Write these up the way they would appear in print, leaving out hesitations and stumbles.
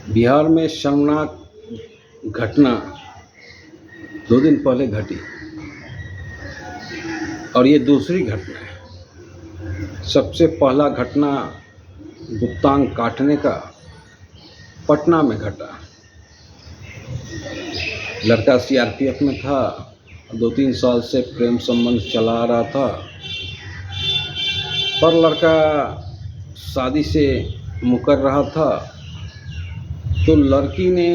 बिहार में शर्मनाक घटना 2 दिन पहले घटी और ये दूसरी घटना है। सबसे पहला घटना गुप्तांग काटने का पटना में घटा। लड़का सीआरपीएफ में था, 2-3 साल से प्रेम संबंध चला आ रहा था, पर लड़का शादी से मुकर रहा था। तो लड़की ने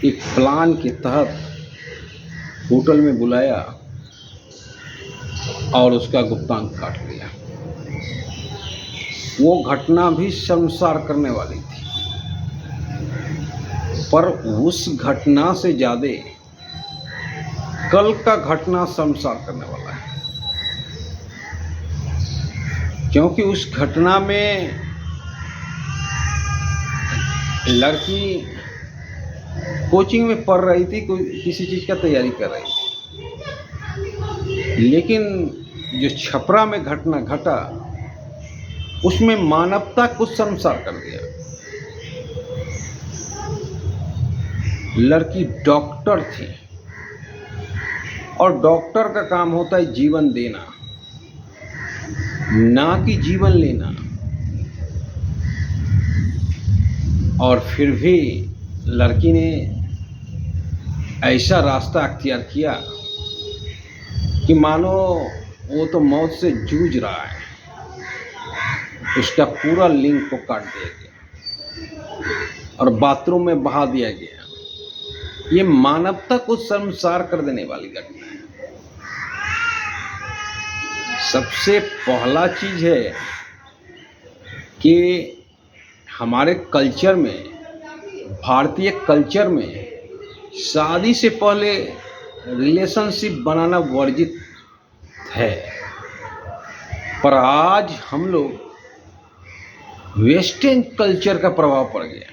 एक प्लान के तहत होटल में बुलाया और उसका गुप्तांग काट लिया। वो घटना भी शर्मसार करने वाली थी, पर उस घटना से ज़्यादा कल का घटना शर्मसार करने वाला है, क्योंकि उस घटना में लड़की कोचिंग में पढ़ रही थी, कोई किसी चीज़ का तैयारी कर रही थी, लेकिन जो छपरा में घटना घटा उसमें मानवता को शर्मसार कर दिया। लड़की डॉक्टर थी और डॉक्टर का काम होता है जीवन देना, ना कि जीवन लेना। और फिर भी लड़की ने ऐसा रास्ता अख्तियार किया कि मानो वो तो मौत से जूझ रहा है। उसका पूरा लिंग को काट दिया गया और बाथरूम में बहा दिया गया। ये मानवता को शर्मसार कर देने वाली घटना है। सबसे पहला चीज है कि हमारे कल्चर में, भारतीय कल्चर में शादी से पहले रिलेशनशिप बनाना वर्जित है, पर आज हम लोग वेस्टर्न कल्चर का प्रभाव पड़ गया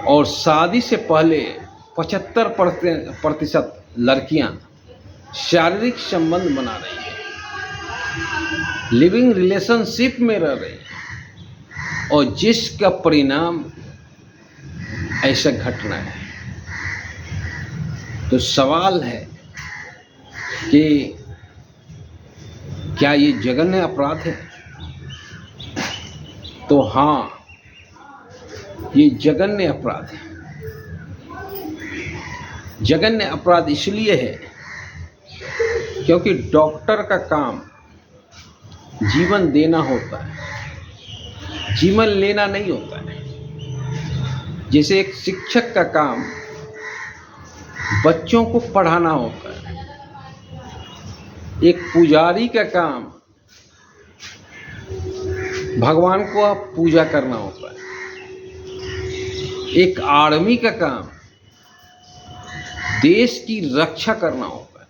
और शादी से पहले 75% लड़कियां शारीरिक संबंध बना रही हैं, लिविंग रिलेशनशिप में रह रही हैं, और जिसका परिणाम ऐसा घटना है। तो सवाल है कि क्या ये जघन्य अपराध है? तो हाँ, ये जघन्य अपराध है। जघन्य अपराध इसलिए है क्योंकि डॉक्टर का काम जीवन देना होता है, जीवन लेना नहीं होता है। जैसे एक शिक्षक का काम बच्चों को पढ़ाना होता है, एक पुजारी का काम भगवान को आप पूजा करना होता है, एक आर्मी का काम देश की रक्षा करना होता है,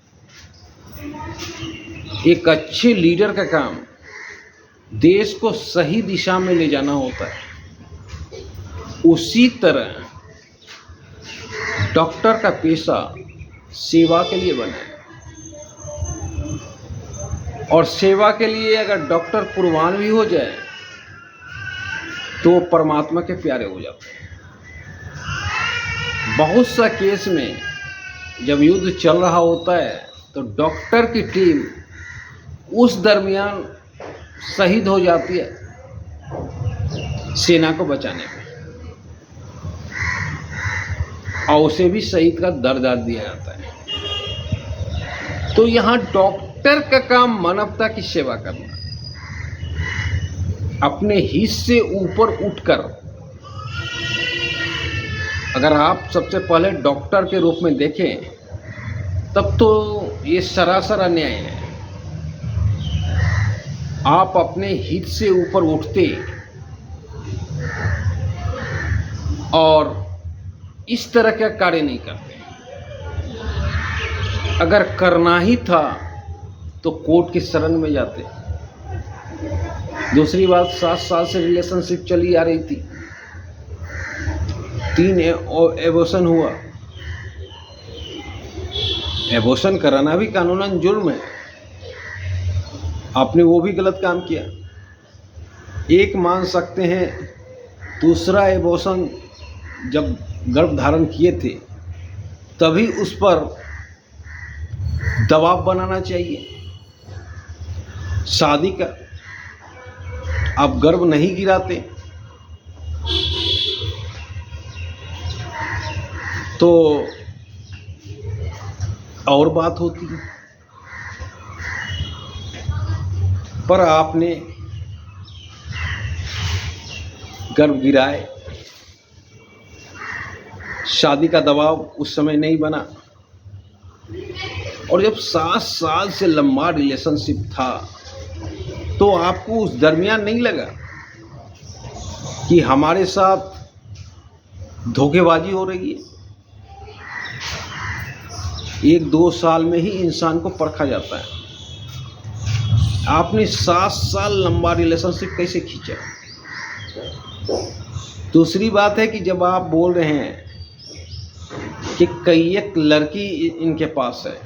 एक अच्छे लीडर का काम देश को सही दिशा में ले जाना होता है। उसी तरह डॉक्टर का पेशा सेवा के लिए बना है, और सेवा के लिए अगर डॉक्टर कुर्बान भी हो जाए तो परमात्मा के प्यारे हो जाते हैं। बहुत सा केस में जब युद्ध चल रहा होता है तो डॉक्टर की टीम उस दरमियान शहीद हो जाती है सेना को बचाने में, और उसे भी शहीद का दर्जा दिया जाता है। तो यहाँ डॉक्टर का काम मानवता की सेवा करना, अपने हित से ऊपर उठकर। अगर आप सबसे पहले डॉक्टर के रूप में देखें तब तो ये सरासर अन्याय है। आप अपने हित से ऊपर उठते और इस तरह का कार्य नहीं करते। अगर करना ही था तो कोर्ट की शरण में जाते। दूसरी बात, 7 साल से रिलेशनशिप चली आ रही थी, 3 एबॉर्शन हुआ। एबॉर्शन कराना भी कानूनन जुर्म है, आपने वो भी गलत काम किया। एक मान सकते हैं दूसरा एबॉर्शन जब गर्भ धारण किए थे तभी उस पर दबाव बनाना चाहिए शादी का। आप गर्भ नहीं गिराते तो और बात होती है, पर आपने गर्भ गिराए, शादी का दबाव उस समय नहीं बना, और जब 7 साल से लंबा रिलेशनशिप था तो आपको उस दरमियान नहीं लगा कि हमारे साथ धोखेबाजी हो रही है। 1-2 साल में ही इंसान को परखा जाता है। आपने 7 साल लंबा रिलेशनशिप कैसे खींचा? दूसरी बात है कि जब आप बोल रहे हैं कि कई एक लड़की इनके पास है,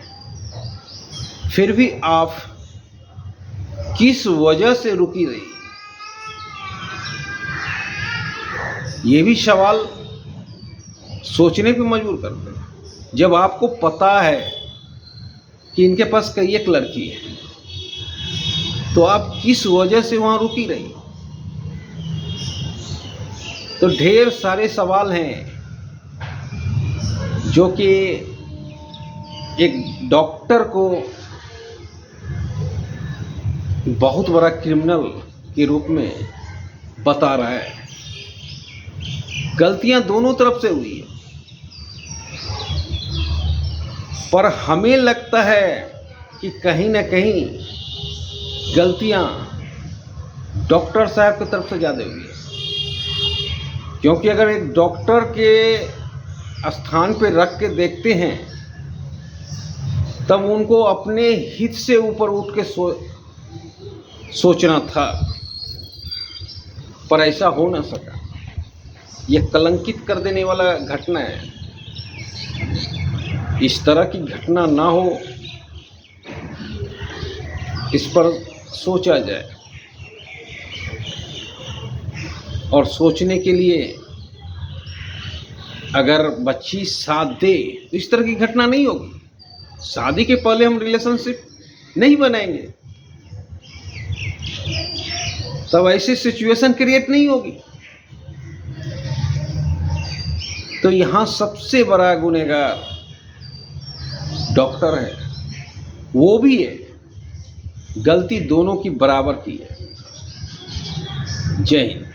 फिर भी आप किस वजह से रुकी रही? ये भी सवाल सोचने पे मजबूर करते हैं। जब आपको पता है कि इनके पास कई एक लड़की है तो आप किस वजह से वहां रुकी रही? तो ढेर सारे सवाल हैं जो कि एक डॉक्टर को बहुत बड़ा क्रिमिनल के रूप में बता रहा है। गलतियां दोनों तरफ से हुई है, पर हमें लगता है कि कहीं ना कहीं गलतियां डॉक्टर साहब की तरफ से ज़्यादा हुई है। क्योंकि अगर एक डॉक्टर के स्थान पे रख के देखते हैं तब उनको अपने हित से ऊपर उठ के सोचना था, पर ऐसा हो ना सका। यह कलंकित कर देने वाला घटना है। इस तरह की घटना ना हो, इस पर सोचा जाए, और सोचने के लिए अगर बच्ची साथ दे तो इस तरह की घटना नहीं होगी। शादी के पहले हम रिलेशनशिप नहीं बनाएंगे, तब ऐसी सिचुएशन क्रिएट नहीं होगी। तो यहां सबसे बड़ा गुनहगार डॉक्टर है, वो भी है। गलती दोनों की बराबर की है। जय हिंद।